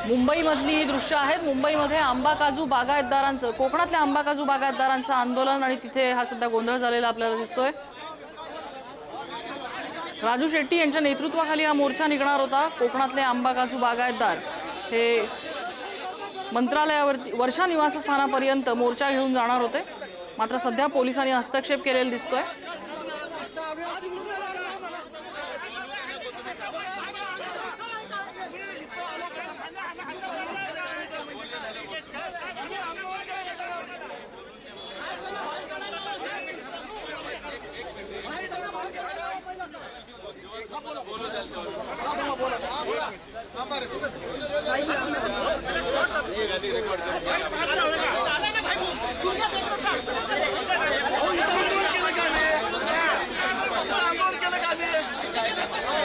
मुंबईमधली ही दृश्य आहेत। मुंबईमध्ये आंबा काजू बागायतदारांचं, कोकणातल्या आंबा काजू बागायतदारांचं आंदोलन आणि तिथे हा सध्या गोंधळ झालेला आपल्याला दिसतोय। राजू शेट्टी यांच्या नेतृत्वाखाली हा मोर्चा निघणार होता। कोकणातले आंबा काजू बागायतदार हे मंत्रालयावरती वर्षा निवासस्थानापर्यंत मोर्चा घेऊन जाणार होते, मात्र सध्या पोलिसांनी हस्तक्षेप केलेला दिसतोय।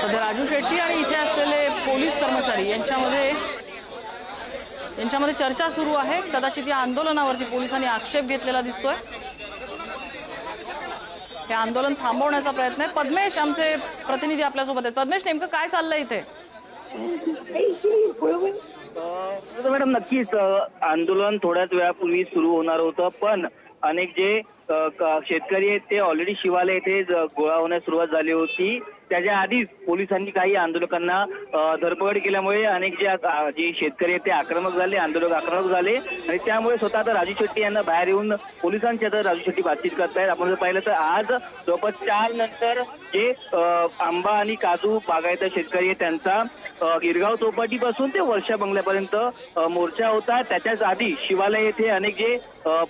सध्या राजू शेट्टी आणि इथे असलेले पोलीस कर्मचारी यांच्यामध्ये चर्चा सुरू आहे। कदाचित या आंदोलनावरती पोलिसांनी आक्षेप घेतलेला दिसतोय। हे आंदोलन थांबवण्याचा प्रयत्न आहे। पद्मेश आमचे प्रतिनिधी आपल्यासोबत आहेत। पद्मेश, नेमकं काय चाललंय इथे? मॅडम, नक्कीच आंदोलन थोड्याच वेळापूर्वी सुरू होणार होतं, पण अनेक जे शेतकरी आहेत ते ऑलरेडी शिवालय येथे गोळा होण्यास सुरुवात झाली होती। त्याच्या आधीच पोलिसांनी काही आंदोलकांना धरपकड केल्यामुळे अनेक जे शेतकरी आहेत ते आक्रमक झाले, आंदोलक आक्रमक झाले आणि त्यामुळे स्वतः आता राजू शेट्टी यांना बाहेर येऊन पोलिसांची आता राजू शेट्टी बातचीत करतायत। आपण जर पाहिलं तर आज जवळपास 4 नंतर जे आंबा आणि काजू बागायत शेतकरी आहेत त्यांचा गिरगाव चौपाटीपासून ते वर्षा बंगल्यापर्यंत मोर्चा होता। त्याच्याच आधी शिवालय येथे अनेक जे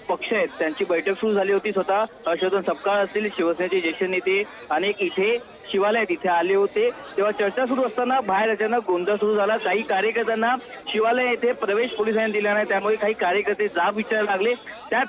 पक्ष आहेत त्यांची बैठक सुरू झाली होती। स्वतः हर्षवर्धन सपकाळ असतील, शिवसेनेचे ज्येष्ठ नेते अनेक इथे शिवालयात इथे आले होते। तेव्हा चर्चा सुरू असताना बाहेर अचानक गोंधळ सुरू झाला। काही कार्यकर्त्यांना शिवालय येथे प्रवेश पोलिसांनी दिला नाही, त्यामुळे काही कार्यकर्ते जाब विचारायला लागले। त्यात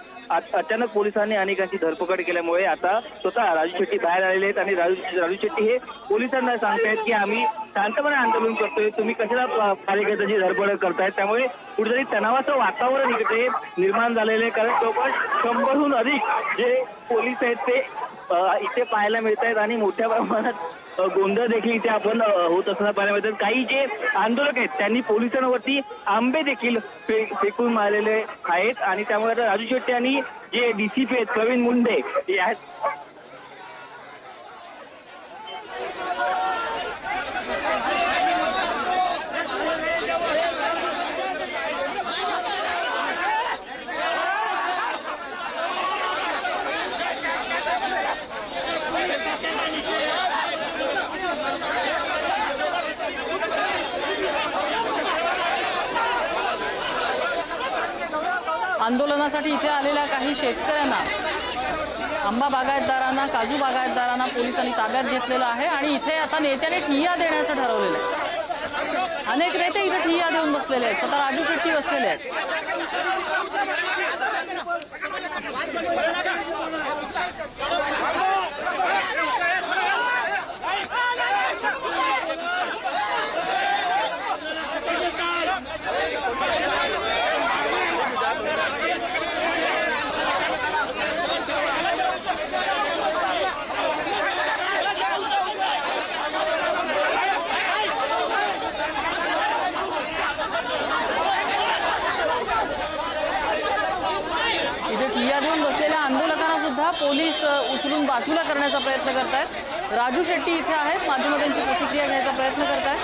अचानक पोलिसांनी अनेकांची धरपकड केल्यामुळे आता स्वतः राजू शेट्टी बाहेर आलेले आहेत आणि राजू शेट्टी हे पोलिसांना सांगतायत की आम्ही शांतपणे आंदोलन करतोय, तुम्ही कशाला कार्यकर्त्याची धरपकड करतायत। त्यामुळे कुठेतरी तणावाचं वातावरण इकडे निर्माण झालेलं आहे, कारण जवळपास 100हून अधिक जे पोलीस आहेत ते इथे पाहायला मिळत आहेत आणि मोठ्या प्रमाणात गोंधळ देखील इथे आपण होत असताना पाहायला मिळतात। काही जे आंदोलक आहेत त्यांनी पोलिसांवरती आंबे देखील फेकून मारलेले आहेत आणि त्यामुळे आता राजू शेट्टी आणि जे डीसीपी आहेत प्रवीण मुंडे आंदोलनासाठी इथे आलेल्या काही शेतकऱ्यांना, आंबा बागायतदारांना, काजू बागायतदारांना पोलिसांनी ताब्यात घेतलेलं आहे आणि इथे आता नेत्याने ठिय्या देण्याचं ठरवलेलं आहे। अनेक नेते इथे ठिय्या देऊन बसलेले आहेत, स्वतः राजू शेट्टी बसलेले आहेत। ठिय्या देऊन बसलेल्या आंदोलकांना सुद्धा पोलीस उचलून बाजूला करण्याचा प्रयत्न करतायत। राजू शेट्टी इथे आहेत, माध्यमांची प्रतिक्रिया घ्यायचा प्रयत्न करतायत।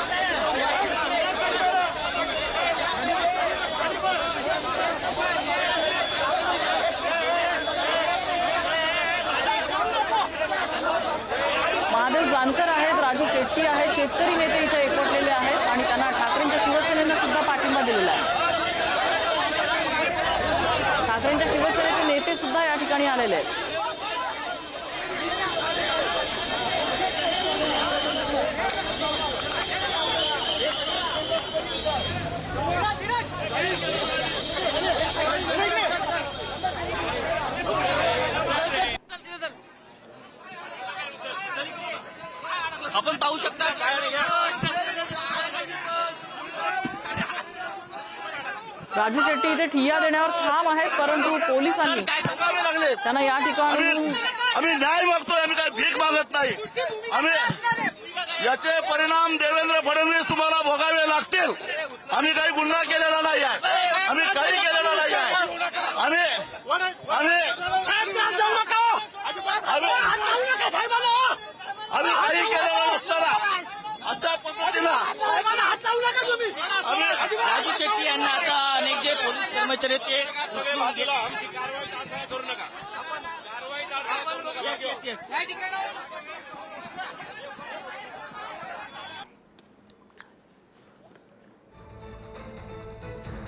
महादेव जानकर आहेत, राजू शेट्टी आहेत, शेतकरी नेते इथे एकवटलेले आहेत आणि त्यांना ठाकरेंच्या शिवसेनेनं सुद्धा पाठिंबा दिलेला आहे। ठाकरेंच्या शिवसेनेचे नेते सुद्धा या ठिकाणी आलेले आहेत। आपण पाहू शकता राजू शेट्टी इथे ठिय्या देण्यावर ठाम आहेत, परंतु पोलिसांनी त्यांना या ठिकाणी आम्ही न्याय मागतोय, आम्ही काय भीक मागत नाही। आम्ही याचे परिणाम देवेंद्र फडणवीस तुम्हाला भोगावे लागतील. आम्ही काही गुन्हा केलेला नाही आहे, आम्ही काही केलेला नाही आहे, आम्ही काही केलेलं नसताना अशा पद्धतीनं राजू शेट्टी यांना आता अनेक जे पोलीस कर्मचारी आहेत ते उचलून गेले.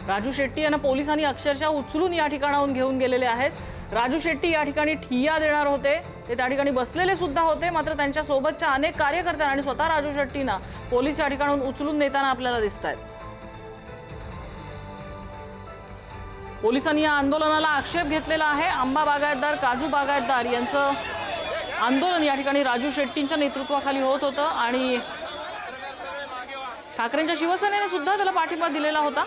राजू शेट्टी यांना पोलिसांनी अक्षरशः उचलून या ठिकाणाहून घेऊन गेलेले आहेत. राजू शेट्टी या ठिकाणी ठिय्या देणार होते, ते त्या ठिकाणी बसलेले सुद्धा होते, मात्र त्यांच्या सोबतच्या अनेक कार्यकर्त्यांना आणि स्वतः राजू शेट्टींना पोलीस या ठिकाणाहून उचलून नेताना आपल्याला दिसत आहेत. पोलिसांनी या आंदोलनाला आक्षेप घेतलेला आहे. आंबा बागायतदार, काजू बागायतदार यांचं आंदोलन या ठिकाणी राजू शेट्टींच्या नेतृत्वाखाली होत होतं आणि ठाकरेंच्या शिवसेनेने सुद्धा त्याला पाठिंबा दिलेला होता.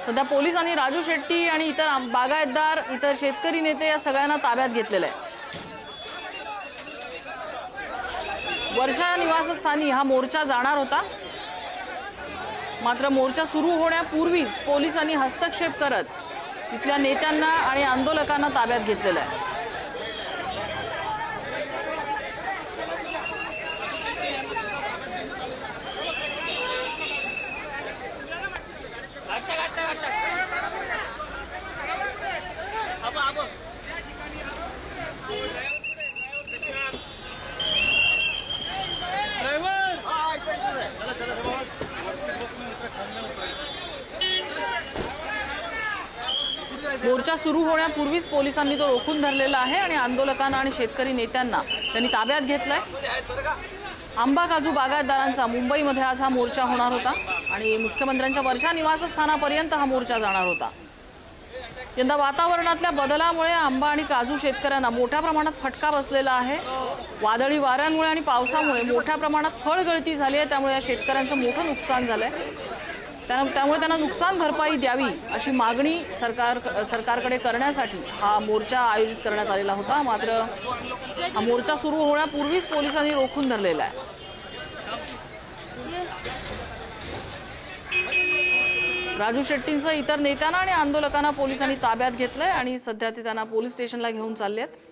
सध्या पोलिसांनी राजू शेट्टी आणि इतर बागायतदार, इतर शेतकरी नेते या सगळ्यांना ताब्यात घेतलेलं आहे. वर्षा निवासस्थानी हा मोर्चा जाणार होता, मात्र मोर्चा सुरू होण्यापूर्वीच पोलिसांनी हस्तक्षेप करत इथल्या नेत्यांना आणि आंदोलकांना ताब्यात घेतलेलं आहे. मोर्चा सुरू होण्यापूर्वीच पोलिसांनी तो रोखून धरलेला आहे आणि आंदोलकांना आणि शेतकरी नेत्यांना त्यांनी ताब्यात घेतलंय. आंबा काजू बागायतदारांचा मुंबईमध्ये आज हा मोर्चा होणार होता आणि मुख्यमंत्र्यांच्या वर्षा निवासस्थानापर्यंत हा मोर्चा जाणार होता. यंदा वातावरणातल्या बदलामुळे आंबा आणि काजू शेतकऱ्यांना मोठ्या प्रमाणात फटका बसलेला आहे. वादळी वाऱ्यांमुळे आणि पावसामुळे मोठ्या प्रमाणात फळगळती झाली आहे, त्यामुळे या शेतकऱ्यांचं मोठं नुकसान झालंय. त्यामुळे त्यांना नुकसान भरपाई द्यावी अशी मागणी सरकारकडे करण्यासाठी हा मोर्चा आयोजित करण्यात आलेला होता. मात्र हा मोर्चा सुरू होण्यापूर्वीच पोलिसांनी रोखून धरलेला आहे. राजू शेट्टींसह इतर नेत्यांना आणि आंदोलकांना पोलिसांनी ताब्यात घेतलंय आणि सध्या ते त्यांना पोलीस स्टेशनला घेऊन चालले आहेत.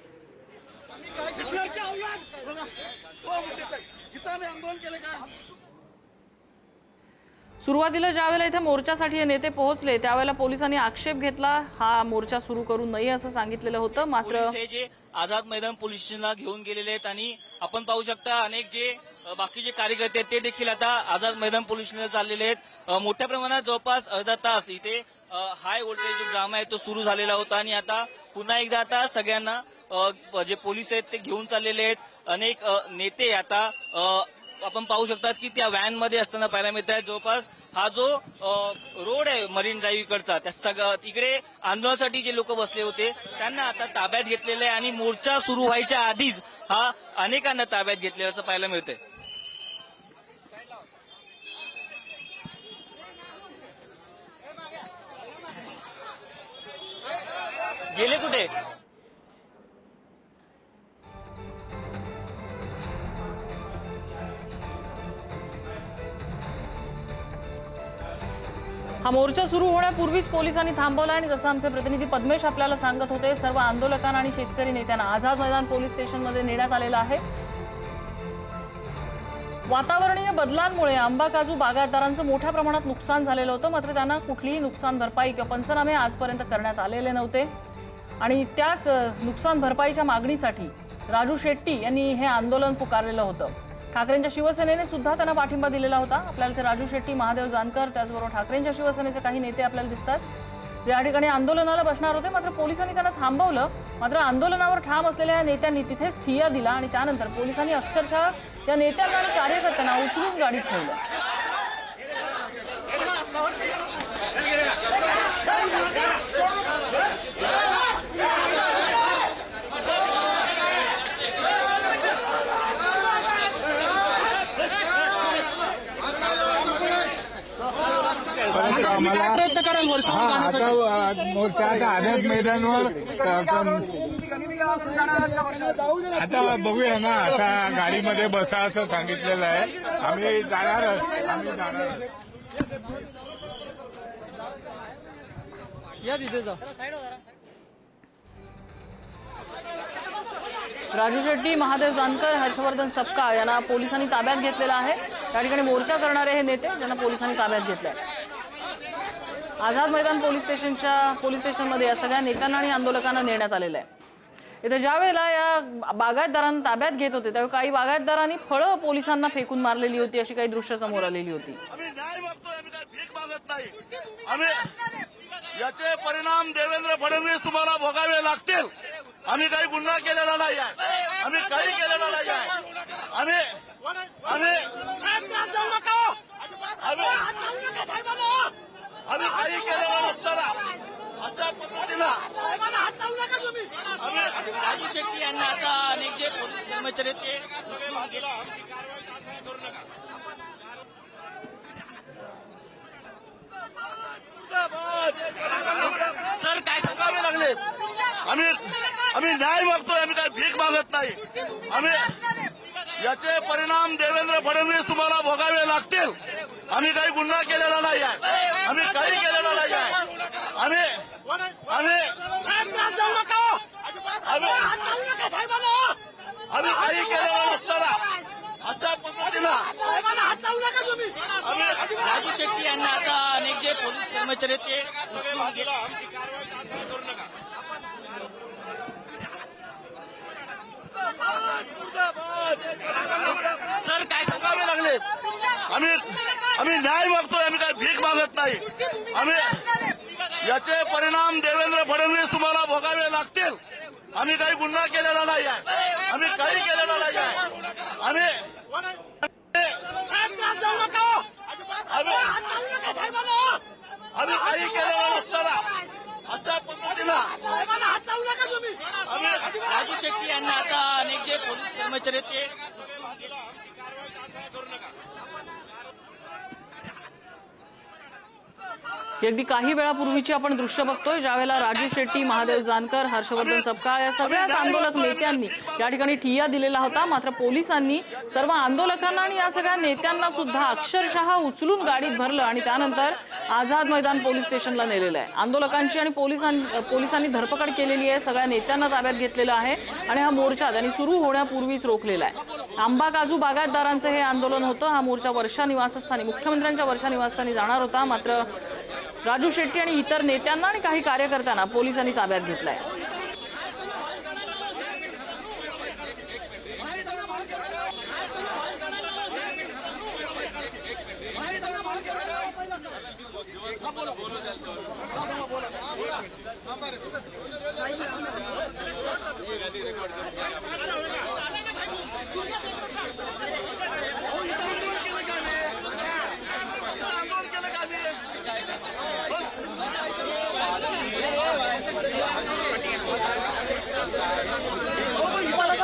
सुरुवातीला ज्यावेळेला इथे मोर्चासाठी हे नेते पोहोचले त्यावेळेला पोलिसांनी आक्षेप घेतला, हा मोर्चा सुरू करू नये असं सांगितलेलं होतं. मात्र पोलीस हे जे आझाद मैदान पोलीस स्टेशनला घेऊन गेलेले आहेत आणि आपण पाहू शकता अनेक जे बाकीचे कार्यकर्ते आहेत ते देखील आता आझाद मैदान पोलीस स्टेशनला चाललेले आहेत. मोठ्या प्रमाणात जवळपास अर्धा तास इथे हाय व्होल्टेज जो ड्रामा आहे तो सुरू झालेला होता आणि आता पुन्हा एकदा आता सगळ्यांना जे पोलीस आहेत ते घेऊन चाललेले आहेत. अनेक नेते आता आपण पाहू शकतात की त्या व्हॅन मध्ये असताना पाहायला मिळत आहे. जवळपास हा जो रोड आहे मरीन ड्राईव्ह इकडचा त्या सगळं तिकडे आंदोलनासाठी जे लोक बसले होते त्यांना आता ताब्यात घेतलेलं आहे आणि मोर्चा सुरू व्हायच्या आधीच हा अनेकांना ताब्यात घेतलेल्याचं पाहायला मिळतंय. गेले कुठे? हा मोर्चा सुरू होण्यापूर्वीच पोलिसांनी थांबवला आणि जसं आमचे प्रतिनिधी पद्मेश आपल्याला सांगत होते, सर्व आंदोलकांना आणि शेतकरी नेत्यांना आझाद मैदान पोलीस स्टेशनमध्ये नेण्यात आलेलं आहे. वातावरणीय बदलांमुळे आंबा काजू बागायतदारांचं मोठ्या प्रमाणात नुकसान झालेलं होतं, मात्र त्यांना कुठलीही नुकसान भरपाई किंवा पंचनामे आजपर्यंत करण्यात आलेले नव्हते आणि त्याच नुकसान भरपाईच्या मागणीसाठी राजू शेट्टी यांनी हे आंदोलन पुकारलेलं होतं. ठाकरेंच्या शिवसेनेने सुद्धा त्यांना पाठिंबा दिलेला होता. आपल्याला ते राजू शेट्टी, महादेव जानकर, त्याचबरोबर ठाकरेंच्या शिवसेनेचे काही नेते आपल्याला दिसतात. या ठिकाणी आंदोलनाला बसणार होते, मात्र पोलिसांनी त्यांना थांबवलं. मात्र आंदोलनावर ठाम असलेल्या नेत्यांनी तिथेच ठिय्या दिला आणि त्यानंतर पोलिसांनी अक्षरशः या नेत्यांना आणि कार्यकर्त्यांना उचलून गाडीत ठेवलं. प्रयत्न कराल वर्षा मोर्चाच्या आझाद मैदानवर आता बघूया ना, आता गाडीमध्ये बसा असं सांगितलेलं आहे. आम्ही जाणार. या तिथे जा. राजू शेट्टी, महादेव जानकर, हर्षवर्धन सपकाळ यांना पोलिसांनी ताब्यात घेतलेलं आहे. त्या ठिकाणी मोर्चा करणारे हे नेते ज्यांना पोलिसांनी ताब्यात घेतलंय. आझाद मैदान पोलीस स्टेशनमध्ये या सगळ्या नेत्यांना आणि आंदोलकांना नेण्यात आलेलं आहे. इथे ज्या वेळेला या बागायतदारांना ताब्यात घेत होते त्यावेळी काही बागायतदारांनी फळं पोलिसांना फेकून मारलेली होती, अशी काही दृश्य समोर आलेली होती. आम्ही न्याय मागतोय, आम्ही काही भीक मागत नाही. आम्ही याचे परिणाम देवेंद्र फडणवीस तुम्हाला भोगावे लागतील. आम्ही काही गुन्हा केलेला नाही आहे, आम्ही काही केलेलं नाही आहे. आम्ही काही केलेलं नसताना अशा पद्धतीनं राजू शेट्टी यांना आता अनेक जे पोलीस कर्मचारी आहेत ते सर काय सांगावे लागले. आम्ही न्याय मागतोय, आम्ही काही भीक मागत नाही. आम्ही याचे परिणाम देवेंद्र फडणवीस तुम्हाला भोगावे लागतील. आम्ही काही गुन्हा केलेला नाही आहे, आम्ही काही केलेलं नाही आहे. आम्ही काही केलेलं नसताना अशा पद्धतीनं राजू शेट्टी यांना आता अनेक जे पोलीस कर्मचारी आहेत ते सर काय सांगावे लागले. आम्ही न्याय मागतोय, आम्ही काही भीक मागत नाही. आम्ही याचे परिणाम देवेंद्र फडणवीस तुम्हाला भोगावे लागतील. आम्ही काही गुन्हा केलेला नाही आहे, आम्ही काही केलेलं नाही आहे. आम्ही काही केलेलं नसताना अशा पद्धतीनं राजू शेट्टी यांना आता अनेक जे पोलीस कर्मचारी आहेत ते अगदी काही वेळापूर्वीची आपण दृश्य बघतोय, ज्यावेळेला राजू शेट्टी, महादेव जानकर, हर्षवर्धन सपकाळ या सगळ्याच आंदोलक नेत्यांनी या ठिकाणी ठिय्या दिलेला होता. मात्र पोलिसांनी सर्व आंदोलकांना आणि या सगळ्या नेत्यांना सुद्धा अक्षरशः उचलून गाडीत भरलं आणि त्यानंतर आझाद मैदान पोलीस स्टेशनला नेलेलं आहे. आंदोलकांची आणि पोलिसांनी धरपकड केलेली आहे. सगळ्या नेत्यांना ताब्यात घेतलेलं आहे आणि हा मोर्चा त्यांनी सुरू होण्यापूर्वीच रोखलेला आहे. आंबा काजू बागायतदारांचं हे आंदोलन होतं. हा मोर्चा वर्षा निवासस्थानी, मुख्यमंत्र्यांच्या वर्षा निवासस्थानी जाणार होता. मात्र राजू शेट्टी आणि इतर नेत्यांना आणि काही कार्यकर्त्यांना पोलिसांनी ताब्यात घेतलाय.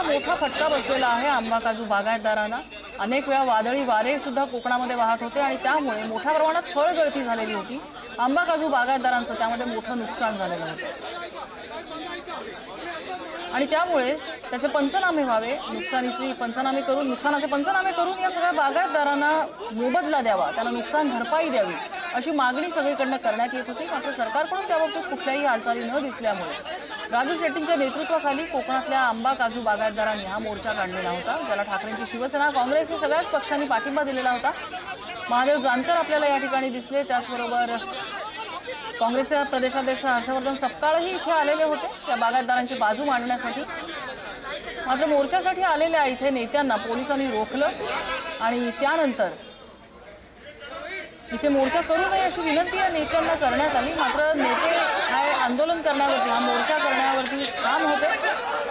मोठा फटका बसलेला आहे आंबा काजू बागायतदारांना. अनेक वेळा वादळी वारे सुद्धा कोकणामध्ये वाहत होते आणि त्यामुळे मोठ्या प्रमाणात फळगळती झालेली होती. आंबा काजू बागायतदारांचं त्यामध्ये मोठं नुकसान झालेलं होतं आणि त्यामुळे त्याचे पंचनामे व्हावे, नुकसानाचे पंचनामे करून या सगळ्या बागायतदारांना मोबदला द्यावा, त्यांना नुकसान भरपाई द्यावी अशी मागणी सगळीकडनं करण्यात येत होती. मात्र सरकारकडून त्याबाबतीत कुठल्याही हालचाली न दिसल्यामुळे राजू शेट्टींच्या नेतृत्वाखाली कोकणातल्या आंबा काजू बागायतदारांनी हा मोर्चा काढलेला होता, ज्याला ठाकरेंची शिवसेना, काँग्रेस या सगळ्याच पक्षांनी पाठिंबा दिलेला होता. महादेव जानकर आपल्याला या ठिकाणी दिसले, त्याचबरोबर काँग्रेसचे प्रदेशाध्यक्ष हर्षवर्धन सपकाळही इथे आलेले होते या बागायतदारांची बाजू मांडण्यासाठी. मात्र मोर्चासाठी आलेल्या इथे नेत्यांना पोलिसांनी रोखलं आणि त्यानंतर इथे मोर्चा करू नये अशी विनंती या नेत्यांना करण्यात आली. मात्र नेते हा आंदोलन करण्यावरती, हा मोर्चा करण्यावरती ठाम होते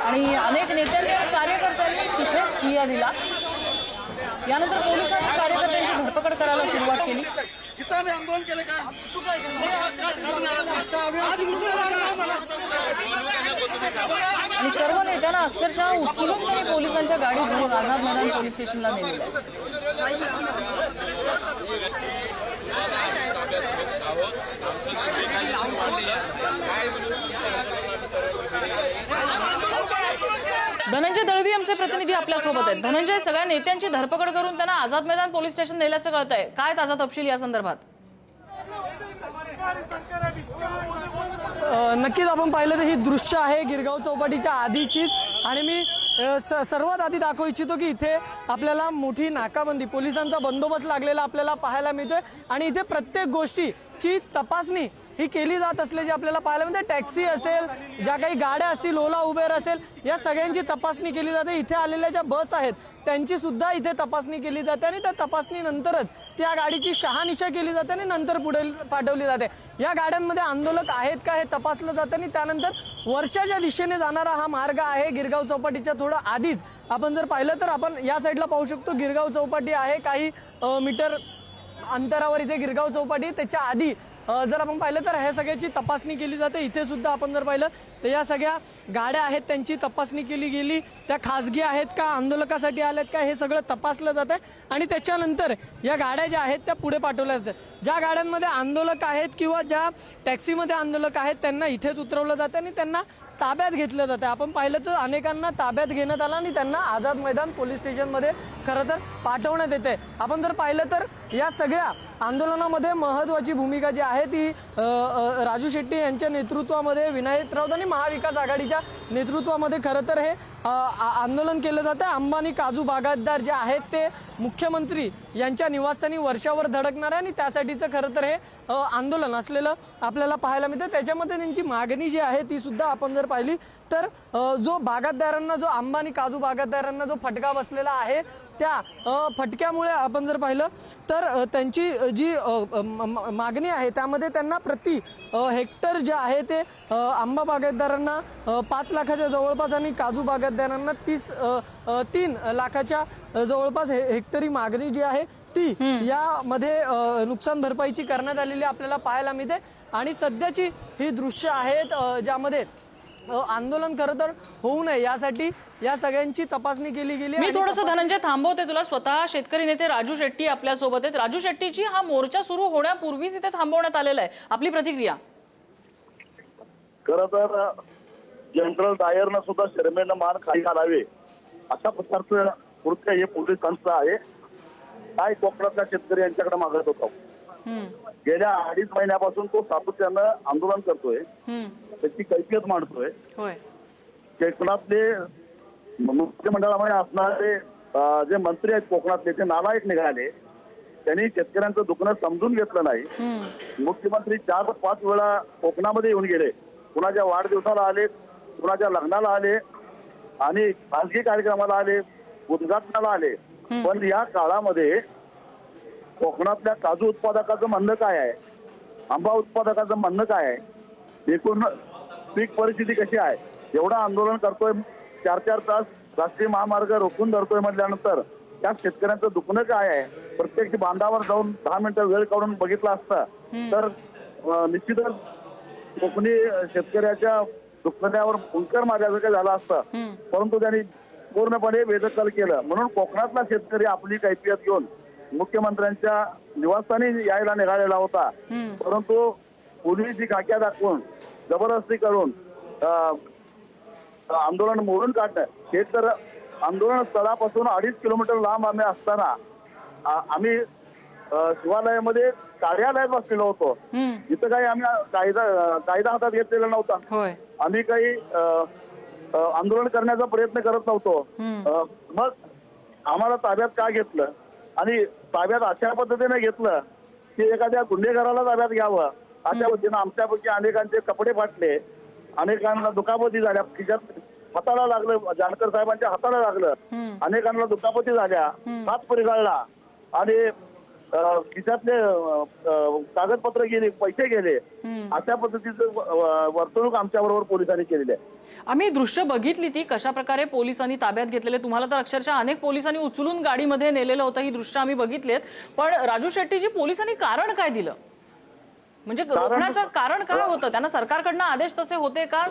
आणि अनेक नेत्यांनी आणि कार्यकर्त्यांनी तिथेच ठिय्या दिला. यानंतर पोलिसांनी कार्यकर्त्यांची धरपकड करायला सुरुवात केली. आंदोलन केले का? आणि सर्व नेत्यांना अक्षरशः उचलून त्यांनी पोलिसांच्या गाडीत घेऊन आझाद मैदान पोलीस स्टेशनला नेलेलं आहे. प्रतिनिधी आपल्या सोबत आहेत. धनंजय, सगळ्या नेत्यांची धरपकड करून त्यांना आझाद मैदान पोलीस स्टेशन नेल्याचं कळतंय. काय ताजा तपशील या संदर्भात? नक्कीच आपण पाहिलं तर ही दृश्य आहे गिरगाव चौपाटीच्या आधीचीच, आणि मी सर्वात आधी दाखवू इच्छितो की इथे आपल्याला मोठी नाकाबंदी, पोलिसांचा बंदोबस्त लागलेला आपल्याला पाहायला मिळतोय आणि इथे प्रत्येक गोष्टीची तपासणी ही केली जात असल्याची आपल्याला पाहायला मिळते. टॅक्सी असेल, ज्या काही गाड्या असतील, ओला उबेर असेल, या सगळ्यांची तपासणी केली जाते. इथे आलेल्या ज्या बस आहेत त्यांची सुद्धा इथे तपासणी केली जाते आणि त्या तपासणीनंतरच त्या गाडीची शहानिशा केली जाते आणि नंतर पुढे पाठवली जाते. या गाड्यांमध्ये आंदोलक आहेत का हे तपासलं जातं आणि त्यानंतर वर्षाच्या दिशेने जाणारा हा मार्ग आहे गिरगाव चौपाटीच्या थोडं आधीच. आपण जर पाहिलं तर आपण या साईडला पाहू शकतो गिरगाव चौपाटी आहे, काही मीटर अंतरावर इथे गिरगाव चौपाटी. त्याच्या आधी जर आपण पाहिलं तर हे सगळ्याची तपासणी केली जाते. इथे सुद्धा आपण जर पाहिलं तर या सगळ्या गाड्या आहेत त्यांची तपासणी केली गेली. त्या खासगी आहेत का, आंदोलकासाठी आल्यात का, हे सगळं तपासलं जातं आणि त्याच्यानंतर या गाड्या ज्या आहेत त्या पुढे पाठवल्या जातात. ज्या गाड्यांमध्ये आंदोलक आहेत किंवा ज्या टॅक्सीमध्ये आंदोलक आहेत त्यांना इथेच उतरवलं जातं आणि त्यांना ताब्यात घेतलं जातं. आपण पाहिलं तर अनेकांना ताब्यात घेण्यात आलं आणि त्यांना आझाद मैदान पोलीस स्टेशनमध्ये खरं तर पाठवण्यात येते. आपण जर पाहिलं तर या सगळ्या आंदोलनामध्ये महत्त्वाची भूमिका जी आहे ती राजू शेट्टी यांच्या नेतृत्वामध्ये, विनायक राऊत आणि महाविकास आघाडीच्या नेतृत्वामध्ये खरं तर हे आंदोलन केलं जातं. अंबानी काजू बागायतदार जे आहेत ते मुख्यमंत्री यांच्या निवासस्थानी वर्षावर धडकणार आहे आणि त्यासाठीचं खरं तर हे आंदोलन असलेलं आपल्याला पाहायला मिळतं. त्याच्यामध्ये त्यांची मागणी जी आहे ती सुद्धा आपण जर पाहिली तर जो बागायतदारांना, जो अंबानी काजू बागायतदारांना जो फटका बसलेला आहे त्या फटक्यामुळे आपण जर पाहिलं तर त्यांची जी मागणी आहे त्यामध्ये त्यांना प्रति हेक्टर जे आहे ते आंबा बागायतदारांना 5 लाखाच्या जवळपास आणि काजू बागायतदारांना 3 लाखाच्या जवळपास हेक्टरी मागणी जी आहे ती यामध्ये नुकसान भरपाईची करण्यात आलेली आपल्याला पाहायला मिळते. आणि सध्याची ही दृश्य आहेत ज्यामध्ये आंदोलन खरं तर होऊ नये यासाठी या सगळ्यांची तपासणी केली गेली. मी थोडंसं धनंजय थांबवते तुला. स्वतः शेतकरी नेते राजू शेट्टी आपल्या सोबत आहेत. राजू शेट्टीची हा मोर्चा सुरू होण्यापूर्वीच इथे थांबवण्यात आलेला आहे. आपली प्रतिक्रिया? खरं तर जनरल डायरनं सुद्धा शर्मेनं मान खाली घालावे अशा प्रकारचं कृत्य हे पोलिसांचं आहे. काय कोकणातल्या शेतकरी यांच्याकडे मागत होता. गेल्या 2.5 महिन्यापासून तो सातत्यानं आंदोलन करतोय, त्याची कैफियत मांडतोय. कोकणातले मंत्रिमंडळामध्ये असणारे जे मंत्री आहेत कोकणातले ते नालायक निघाले. त्यांनी शेतकऱ्यांचं दुखणं समजून घेतलं नाही. मुख्यमंत्री 4-5 वेळा कोकणामध्ये येऊन गेले. कुणाच्या वाढदिवसाला आले, कुणाच्या लग्नाला आले आणि खासगी कार्यक्रमाला आले, उद्घाटनाला आले. पण या काळामध्ये कोकणातल्या काजू उत्पादकाचं म्हणणं काय आहे, आंबा उत्पादकाचं म्हणणं काय आहे, एकूण पीक परिस्थिती कशी आहे, एवढं आंदोलन करतोय, 4-4 तास राष्ट्रीय महामार्ग रोखून धरतोय म्हटल्यानंतर त्या शेतकऱ्यांचं दुखणं काय आहे, प्रत्येक बांधावर जाऊन 10 मिनिटं वेळ काढून बघितलं असतं तर निश्चितच कोकणी शेतकऱ्याच्या दुखण्यावर हुंकार मारल्यासारखं झालं असतं. परंतु त्यांनी पूर्णपणे बेदखल केलं. म्हणून कोकणातला शेतकरी आपली कैफियत घेऊन मुख्यमंत्र्यांच्या निवासस्थानी यायला निघालेला होता. परंतु पोलिस खाक्या दाखवून जबरदस्ती करून आंदोलन मोडून काढणं, हे तर आंदोलन स्थळापासून 2.5 किलोमीटर लांब आम्ही असताना आम्ही शिवालयामध्ये कार्यालयात बसलेलो होतो. इथं काही आम्ही कायदा हातात घेतलेला नव्हता. आम्ही काही आंदोलन करण्याचा प्रयत्न करत नव्हतो. मग आम्हाला ताब्यात का घेतलं आणि ताब्यात अशा पद्धतीने घेतलं की एखाद्या गुन्हेगाराला ताब्यात घ्यावं अशा पद्धतीनं आमच्यापैकी अनेकांचे कपडे फाटले, अनेकांना दुखापती झाल्या, खिशात हाताला लागलं, जानकर साहेबांच्या हाताला लागलं, अनेकांना दुखापती झाल्या, हात परिघाळला आणि खिशातले कागदपत्र गेले, पैसे गेले. अशा पद्धतीचं वर्तणूक आमच्या बरोबर पोलिसांनी केलेली आहे. आम्ही दृश्य बघितली ती कशा प्रकारे पोलिसांनी ताब्यात घेतलेले. तुम्हाला तर अक्षरशः अनेक पोलिसांनी उचलून गाडीमध्ये नेलेलं होतं. ही दृश्य आम्ही बघितलेत. पण राजू शेट्टीजी, पोलिसांनी कारण काय दिलं, म्हणजे रोखण्याचं कारण काय होतं? त्यांना सरकारकडनं आदेश तसे होते का?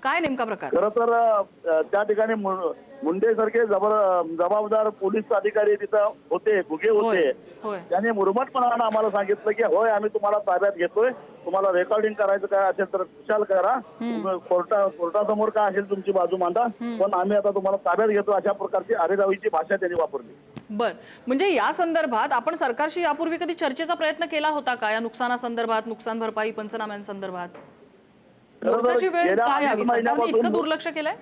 काय नेमका प्रकार? खरं तर त्या ठिकाणी मुंडेसारखे जबाबदार पोलीस अधिकारी तिथं होते, गुगे होते. होय. त्यांनी मुरमटपणानं आम्हाला सांगितलं की होय आम्ही तुम्हाला ताब्यात घेतोय, तुम्हाला रेकॉर्डिंग करायचं काय असेल तर खुशाल करा, कोर्टासमोर काय असेल तुमची बाजू मांडा, पण आम्ही आता तुम्हाला ताब्यात घेतो, अशा प्रकारची आरेरावीची भाषा त्यांनी वापरली. बर, म्हणजे या संदर्भात आपण सरकारशी यापूर्वी कधी चर्चेचा प्रयत्न केला होता का, या नुकसानासंदर्भात, नुकसान भरपाई पंचनाम्यांसंदर्भात? मोर्चाची वेळ काय हवी? सरकारने इतकं दुर्लक्ष केलंय?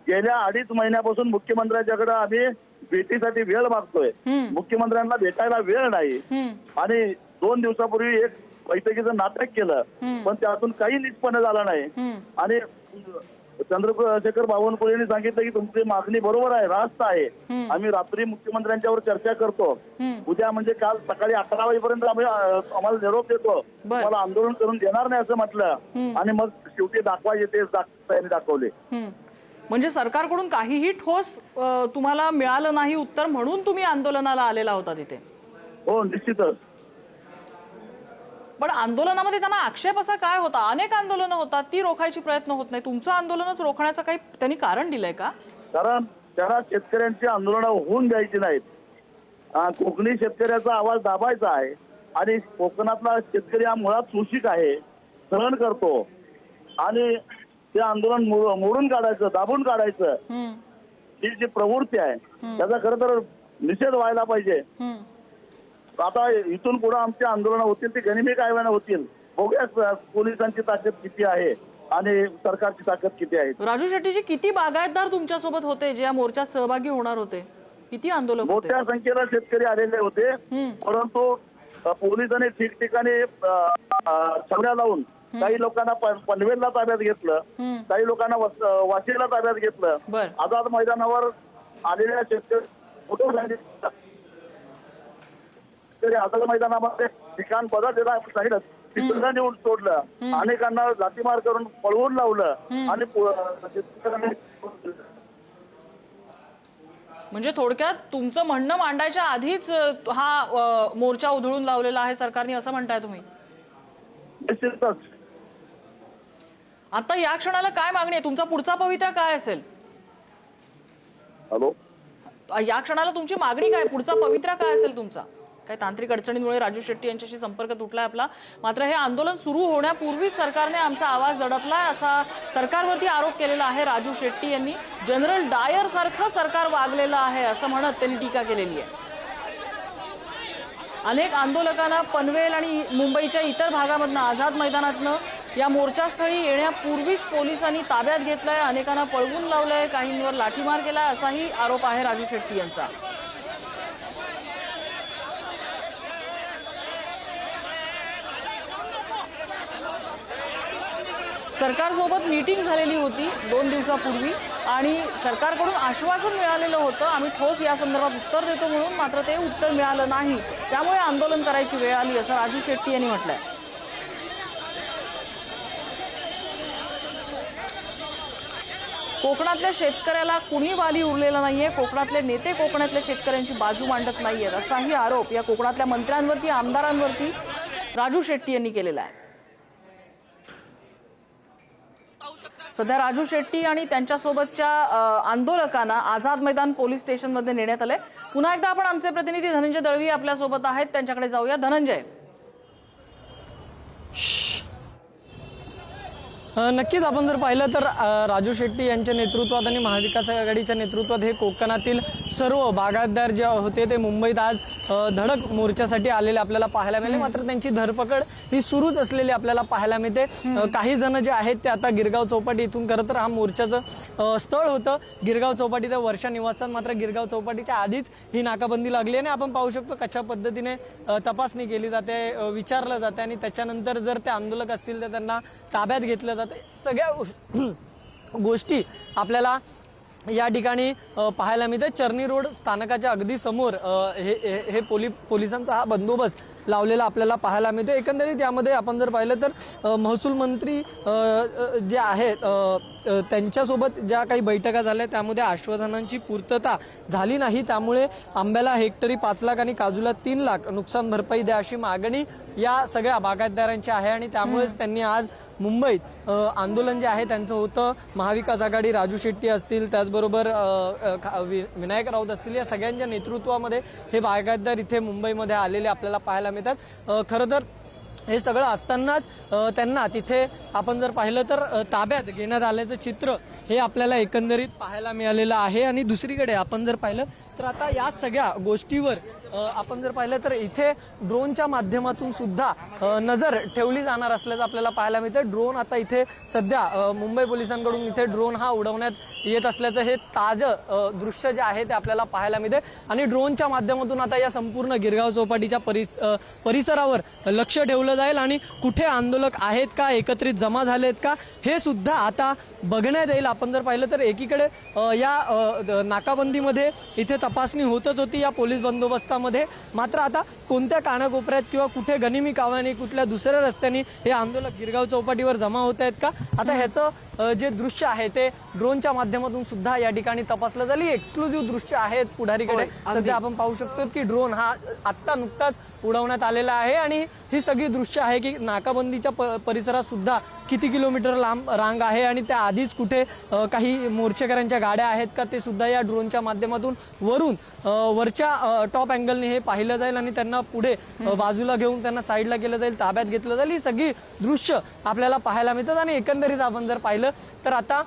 गेल्या 2.5 महिन्यापासून मुख्यमंत्र्यांच्याकडे आम्ही भेटीसाठी वेळ मागतोय. मुख्यमंत्र्यांना भेटायला वेळ नाही आणि 2 दिवसापूर्वी एक बैठकीचं नाटक केलं, पण त्यातून काही निष्पन्न झालं नाही. आणि चंद्रशेखर बावनकुळेंनी सांगितलं की तुमची मागणी बरोबर आहे, रास्त आहे, आम्ही रात्री मुख्यमंत्र्यांच्यावर चर्चा करतो, उद्या म्हणजे काल सकाळी 11 वाजेपर्यंत आम्हाला निरोप देतो, मला आंदोलन करून देणार नाही असं म्हटलं. आणि मग शेवटी दाखवायचे तेच त्यांनी दाखवले. म्हणजे सरकारकडून काहीही ठोस तुम्हाला मिळालं नाही उत्तर, म्हणून तुम्ही आंदोलनाला आलेला होता तिथे? हो, निश्चितच. पण आंदोलनामध्ये त्यांना आक्षेप असा काय होता? अनेक आंदोलनं होतात, ती रोखायची प्रयत्न होत नाही, तुमचं आंदोलनच रोखण्याचं काही त्यांनी कारण दिलंय का? कारण त्याला शेतकऱ्यांची आंदोलनं होऊन द्यायची नाहीत. कोकणी शेतकऱ्याचा आवाज दाबायचा आहे आणि कोकणातला शेतकरी हा मुळात शोषिक आहे, सहन करतो, आणि ते आंदोलन मोडून काढायचं, दाबून काढायचं, ही जी प्रवृत्ती आहे त्याचा खरं तर निषेध व्हायला पाहिजे. आता इथून पुढे आमची आंदोलनं होतील, ती गनिमी कायद्यानं होतील. बघूया पोलिसांची ताकद किती आहे आणि सरकारची ताकद किती आहे. राजू शेट्टीजी, किती बागायतदार तुमच्यासोबत होते जे या मोर्चात सहभागी होणार होते? किती आंदोलक होते? मोठ्या संख्येनं शेतकरी आलेले होते, परंतु पोलिसांनी ठिकठिकाणी छावण्या लावून काही लोकांना पनवेलला ताब्यात घेतलं, काही लोकांना वाशीला ताब्यात घेतलं. आझाद मैदानावर आलेल्या शेतकरी आझाद मैदानामध्ये ठिकाण बदललेला सांगितलं, तिथं नेऊन सोडलं, अनेकांना लाठीमार करून पळवून लावलं आणि म्हणजे थोडक्यात तुमचं म्हणणं मांडायच्या आधीच हा मोर्चा उधळून लावलेला आहे सरकारने, असं म्हणताय तुम्ही? निश्चितच. आता या क्षणाला काय मागणी आहे? तुमचा पुढचा पवित्रा काय असेल? हॅलो, या क्षणाला तुमची मागणी काय, पुढचा पवित्रा काय असेल तुमचा? काही तांत्रिक अडचणीमुळे राजू शेट्टी यांच्याशी संपर्क तुटलाय आपला, मात्र हे आंदोलन सुरू होण्यापूर्वीच सरकारने आमचा आवाज दडपलाय असा सरकारवरती आरोप केलेला आहे राजू शेट्टी यांनी. जनरल डायर सारखं सरकार वागलेलं आहे असं म्हणत त्यांनी टीका केलेली आहे. अनेक आंदोलकांना पनवेल आणि मुंबईच्या इतर भागामधनं, आझाद मैदानातनं या मोर्चास्थळी येण्यापूर्वीच पोलिसांनी ताब्यात घेतलंय, अनेकांना पळवून लावलंय, काहींवर लाठीमार केलाय असाही आरोप आहे राजू शेट्टी यांचा. सरकारसोबत मीटिंग झालेली होती 2 दिवसापूर्वी आणि सरकारकडून आश्वासन मिळालेलं होतं, आम्ही ठोस या संदर्भात उत्तर देतो म्हणून, मात्र ते उत्तर मिळालं नाही, त्यामुळे आंदोलन करायची वेळ आली असं राजू शेट्टी यांनी म्हटलंय. कोकणातल्या शेतकऱ्याला कुणी वाली उरलेला नाहीये, कोकणातले नेते कोकणातल्या शेतकऱ्यांची बाजू मांडत नाहीयेत असाही आरोप या कोकणातल्या मंत्र्यांवरती, आमदारांवरती राजू शेट्टी यांनी केलेला आहे. सध्या राजू शेट्टी आणि त्यांच्यासोबतच्या आंदोलकांना आझाद मैदान पोलीस स्टेशनमध्ये नेण्यात आले. पुन्हा एकदा आपण आमचे प्रतिनिधी धनंजय दळवी आपल्यासोबत आहेत, त्यांच्याकडे जाऊया. धनंजय, नक्कीच आपण जर पाहिलं तर राजू शेट्टी यांच्या नेतृत्वात आणि महाविकास आघाडीच्या नेतृत्वात हे कोकणातील सर्व बागायतदार जे होते ते मुंबईत आज धडक मोर्चासाठी आलेले आपल्याला पाहायला मिळाले. मात्र त्यांची धरपकड ही सुरूच असलेली आपल्याला पाहायला मिळते. काही जण जे आहेत ते आता गिरगाव चौपाटी इथून खरं तर हा मोर्चाचं स्थळ होतं गिरगाव चौपाटीचं वर्षा निवासस्थान, मात्र गिरगाव चौपाटीच्या आधीच ही नाकाबंदी लागली आणि आपण पाहू शकतो कशा पद्धतीने तपासणी केली जाते, विचारलं जाते आणि त्याच्यानंतर जर ते आंदोलक असतील तर त्यांना ताब्यात घेतलं जातं. सगळ्या गोष्टी आपल्याला या ठिकाणी पाहायला मिळते. चर्नी रोड स्थानकाच्या अगदी समोर हे पोलिसांचा हा बंदोबस्त लावलेला आपल्याला पाहायला मिळतो। एकंदरीत यामध्ये आपण जर पाहिलं तर महसूल मंत्री जे आहेत त्यांच्यासोबत ज्या काही बैठका झाल्या त्यामध्ये आश्वासनांची पूर्तता झाली नाही, त्यामुळे आंब्याला हेक्टरी 5 लाख आणि काजूला 3 लाख नुकसान भरपाई द्या अशी मागणी या सगळ्या बागायतदारांची आहे आणि त्यामुळेच त्यांनी आज मुंबईत आंदोलन जे आहे त्यांचं होतं। महाविकास आघाडी राजू शेट्टी असतील, त्याचबरोबर विनायक राऊत असतील, या सगळ्यांच्या नेतृत्वामध्ये हे बागायतदार इथे मुंबईमध्ये आलेले आपल्याला पाहायला मिळतात। खरं तर हे सगळं असतानाच त्यांना तिथे आपण जर पाहिलं तर ताब्यात घेण्यात आल्याचं चित्र हे आपल्याला एकंदरीत पाहायला मिळालेलं आहे। आणि दुसरीकडे आपण जर पाहिलं तर आता या सगळ्या गोष्टीवर आपण जर पाहिलं तर इथे ड्रोनच्या माध्यमातून सुद्धा नजर ठेवली जाणार असल्याचं आपल्याला पाहायला मिळतं। ड्रोन आता इथे सध्या मुंबई पोलिसांकडून इथे ड्रोन हा उडवण्यात येत असल्याचं हे ताजं दृश्य जे आहे ते आपल्याला पाहायला मिळते आणि ड्रोनच्या माध्यमातून आता या संपूर्ण गिरगाव चौपाटीच्या परिसरावर लक्ष ठेवलं जाईल आणि कुठे आंदोलक आहेत का, एकत्रित जमा झालेत का, हे सुद्धा आता बघण्यात येईल। आपण जर पाहिलं तर एकीकडे या नाकाबंदीमध्ये इथे तपासणी होतच होती या पोलीस बंदोबस्तामध्ये, मात्र आता कोणत्या कानाकोपऱ्यात किंवा कुठे गनिमी कावानी कुठल्या दुसऱ्या रस्त्याने हे आंदोलक गिरगाव चौपाटीवर जमा होत आहेत का, आता ह्याचं जे दृश्य आहे ते ड्रोनच्या माध्यमातून सुद्धा या ठिकाणी तपासलं जाईल। एक्सक्लुझिव्ह दृश्य आहेत पुढारीकडे सध्या आपण पाहू शकतो की ड्रोन हा आत्ता नुकताच उडवण्यात आलेला आहे आणि ही सगळी दृश्य आहे की नाकाबंदीच्या परिसरात सुद्धा किती किलोमीटर लांब रांग आहे आणि त्या आधीच कुठे काही मोर्चेकऱ्यांच्या गाड्या आहेत का ते सुद्धा या ड्रोनच्या माध्यमातून वरच्या टॉप अँगलने हे पाहिलं जाईल आणि त्यांना पुढे बाजूला घेऊन त्यांना साईडला केलं जाईल, ताब्यात घेतलं जाईल। ही सगळी दृश्य आपल्याला पाहायला मिळतात आणि एकंदरीत आपण जर पाहिलं तर आता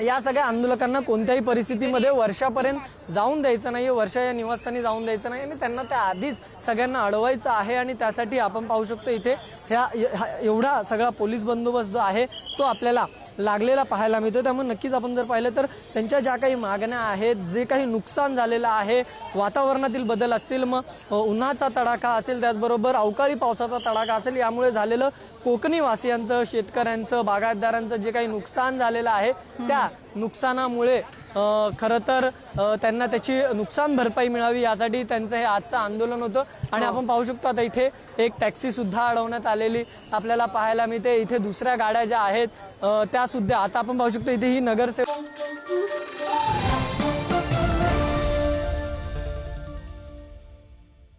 या सगळ्या आंदोलकांना कोणत्याही परिस्थितीमध्ये वर्षापर्यंत जाऊन द्यायचं नाही, वर्षा या निवासस्थानी जाऊन द्यायचं नाही आणि त्यांना त्या आधीच सगळ्यांना अडवायचं आहे आणि त्यासाठी आपण पाहू शकतो इथे एवढा सगळा पोलीस बंदोबस्त जो आहे तो आपल्याला लागलेला पाहायला मिळतो। त्यामुळे नक्कीच आपण जर पाहिलं तर त्यांच्या ज्या काही मागण्या आहेत, जे काही नुकसान झालेलं आहे, वातावरणातील बदल असतील, मग उन्हाचा तडाखा असेल, त्याचबरोबर अवकाळी पावसाचा तडाखा असेल, यामुळे झालेलं कोकणी वासियांचं, शेतकऱ्यांचं, बागायतदारांचं जे काही नुकसान झालेलं आहे त्या नुकसानामुळे खरं तर त्यांना त्याची नुकसान भरपाई मिळावी यासाठी त्यांचं हे आजचं आंदोलन होतं। आणि आपण पाहू शकतो आता इथे एक टॅक्सी सुद्धा अडवण्यात आलेली आपल्याला पाहायला मिळते। इथे दुसऱ्या गाड्या ज्या आहेत त्या सुद्धा आता आपण पाहू शकतो इथे ही नगरसेवक